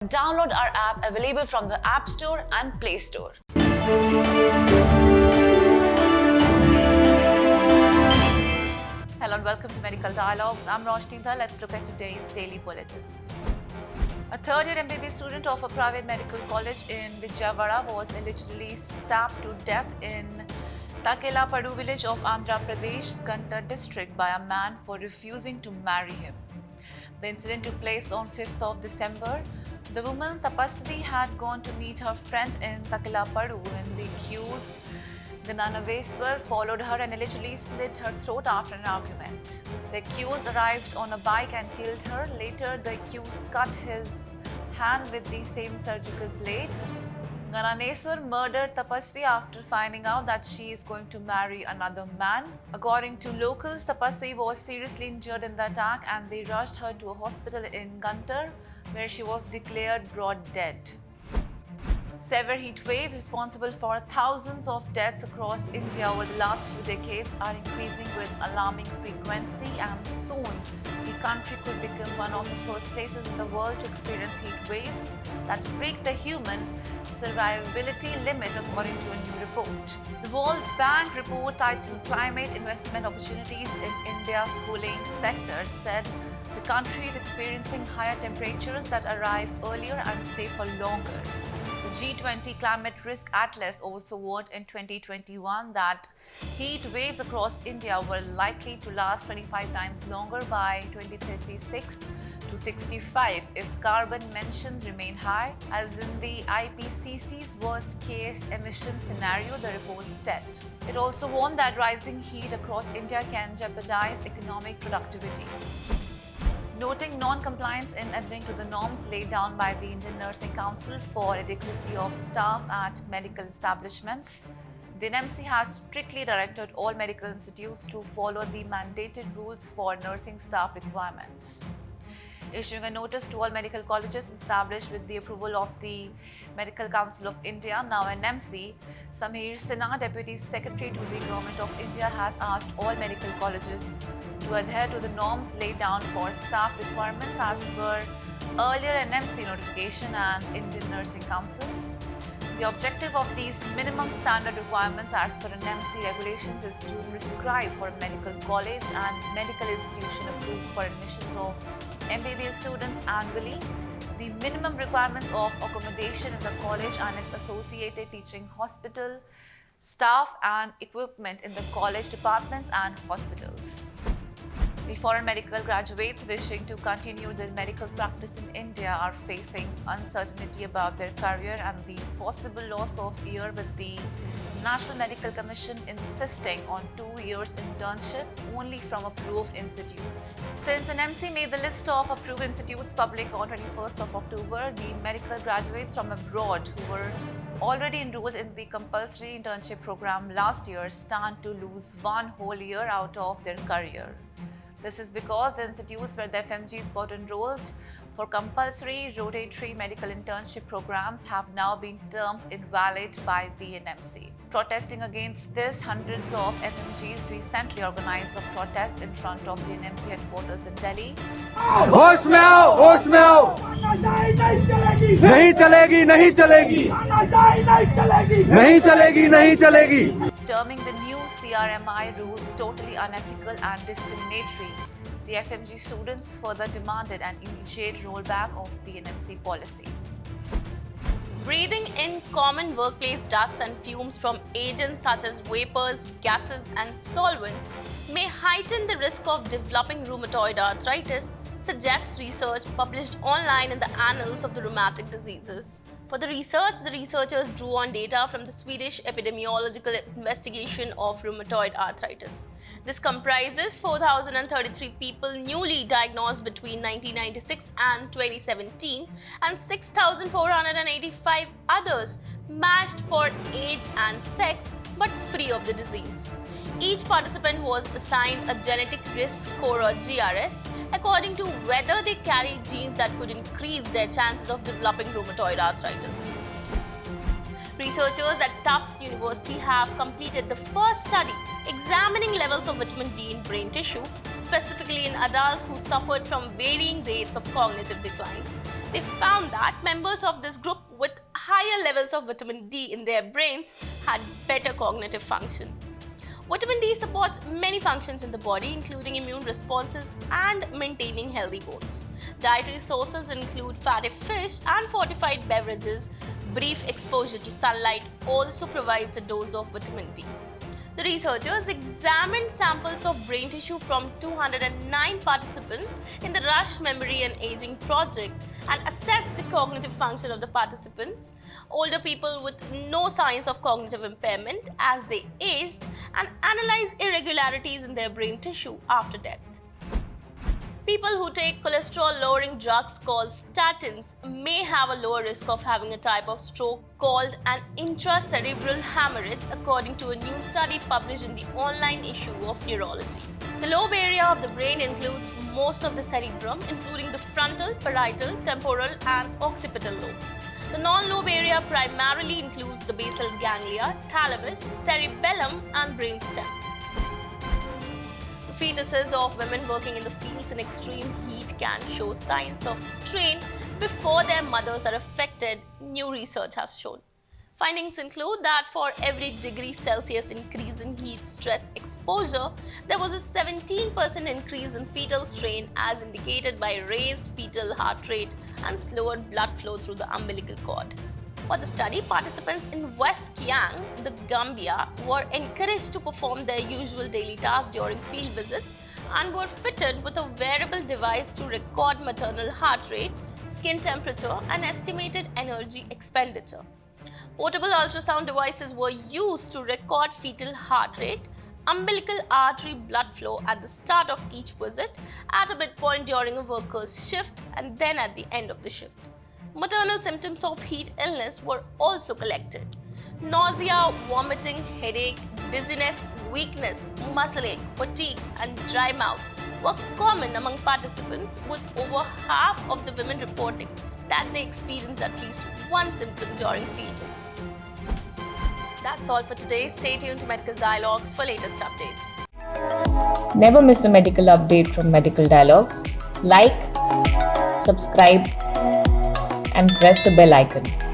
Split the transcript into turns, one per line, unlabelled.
Download our app available from the App Store and Play Store. Hello and welcome to Medical Dialogues. I'm Roshni Dhal. Let's look at today's daily bulletin. A third-year MBBS student of a private medical college in Vijayawada was allegedly stabbed to death in Takelapadu village of Andhra Pradesh, Guntur district by a man for refusing to marry him. The incident took place on 5th of December. The woman Tapasvi had gone to meet her friend in Takelapadu when the accused Gananaveswar followed her and allegedly slit her throat after an argument. The accused arrived on a bike and killed her. Later, the accused cut his hand with the same surgical blade. Gananaveswar murdered Tapasvi after finding out that she is going to marry another man. According to locals, Tapasvi was seriously injured in the attack and they rushed her to a hospital in Guntur, where she was declared broad dead. Severe heat waves responsible for thousands of deaths across India over the last few decades are increasing with alarming frequency, and soon the country could become one of the first places in the world to experience heat waves that break the human survivability limit, according to a new report. The World Bank report titled Climate Investment Opportunities in India's Cooling Sector said the country is experiencing higher temperatures that arrive earlier and stay for longer. The G20 Climate Risk Atlas also warned in 2021 that heat waves across India were likely to last 25 times longer by 2036 to 65 if carbon emissions remain high, as in the IPCC's worst-case emission scenario, the report said. It also warned that rising heat across India can jeopardize economic productivity. Noting non-compliance in adhering to the norms laid down by the Indian Nursing Council for adequacy of staff at medical establishments, the NMC has strictly directed all medical institutes to follow the mandated rules for nursing staff requirements. Issuing a notice to all medical colleges established with the approval of the Medical Council of India, now NMC, Sameer Sinha, Deputy Secretary to the Government of India, has asked all medical colleges to adhere to the norms laid down for staff requirements as per earlier NMC notification and Indian Nursing Council. The objective of these minimum standard requirements as per NMC regulations is to prescribe for a medical college and medical institution approved for admissions of MBBS students annually the minimum requirements of accommodation in the college and its associated teaching hospital, staff and equipment in the college departments and hospitals. The foreign medical graduates wishing to continue their medical practice in India are facing uncertainty about their career and the possible loss of year, with the National Medical Commission insisting on 2 years internship only from approved institutes. Since NMC made the list of approved institutes public on 21st of October, the medical graduates from abroad who were already enrolled in the compulsory internship program last year stand to lose 1 whole year out of their career. This is because the institutes where the FMGs got enrolled for compulsory rotatory medical internship programs have now been termed invalid by the NMC. Protesting against this, hundreds of FMGs recently organized a protest in front of the NMC headquarters in Delhi.
होश में आओ, होश में आओ। नहीं चलेगी, नहीं चलेगी। नहीं चलेगी, नहीं चलेगी।
Terming the new CRMI rules totally unethical and discriminatory, the FMG students further demanded an immediate rollback of the NMC policy.
Breathing in common workplace dust and fumes from agents such as vapors, gases and solvents may heighten the risk of developing rheumatoid arthritis, suggests research published online in the Annals of the Rheumatic Diseases. For the research, the researchers drew on data from the Swedish Epidemiological Investigation of Rheumatoid Arthritis. This comprises 4,033 people newly diagnosed between 1996 and 2017 and 6,485 others matched for age and sex but free of the disease. Each participant was assigned a genetic risk score or GRS according to whether they carried genes that could increase their chances of developing rheumatoid arthritis. Researchers at Tufts University have completed the first study examining levels of vitamin D in brain tissue, specifically in adults who suffered from varying rates of cognitive decline. They found that members of this group with higher levels of vitamin D in their brains had better cognitive function. Vitamin D supports many functions in the body, including immune responses and maintaining healthy bones. Dietary sources include fatty fish and fortified beverages. Brief exposure to sunlight also provides a dose of vitamin D. The researchers examined samples of brain tissue from 209 participants in the Rush Memory and Aging Project and assessed the cognitive function of the participants, older people with no signs of cognitive impairment as they aged, and analyzed irregularities in their brain tissue after death. People who take cholesterol-lowering drugs called statins may have a lower risk of having a type of stroke called an intracerebral hemorrhage, according to a new study published in the online issue of Neurology. The lobe area of the brain includes most of the cerebrum, including the frontal, parietal, temporal, and occipital lobes. The non-lobe area primarily includes the basal ganglia, thalamus, cerebellum, and brainstem. Fetuses of women working in the fields in extreme heat can show signs of strain before their mothers are affected, new research has shown. Findings include that for every degree Celsius increase in heat stress exposure, there was a 17% increase in fetal strain as indicated by raised fetal heart rate and slower blood flow through the umbilical cord. For the study, participants in West Kiang, the Gambia, were encouraged to perform their usual daily tasks during field visits and were fitted with a wearable device to record maternal heart rate, skin temperature, and estimated energy expenditure. Portable ultrasound devices were used to record fetal heart rate, umbilical artery blood flow at the start of each visit, at a midpoint during a worker's shift, and then at the end of the shift. Maternal symptoms of heat illness were also collected. Nausea, vomiting, headache, dizziness, weakness, muscle ache, fatigue, and dry mouth were common among participants, with over half of the women reporting that they experienced at least one symptom during field visits. That's all for today. Stay tuned to Medical Dialogues for latest updates.
Never miss a medical update from Medical Dialogues. Like, subscribe, and press the bell icon.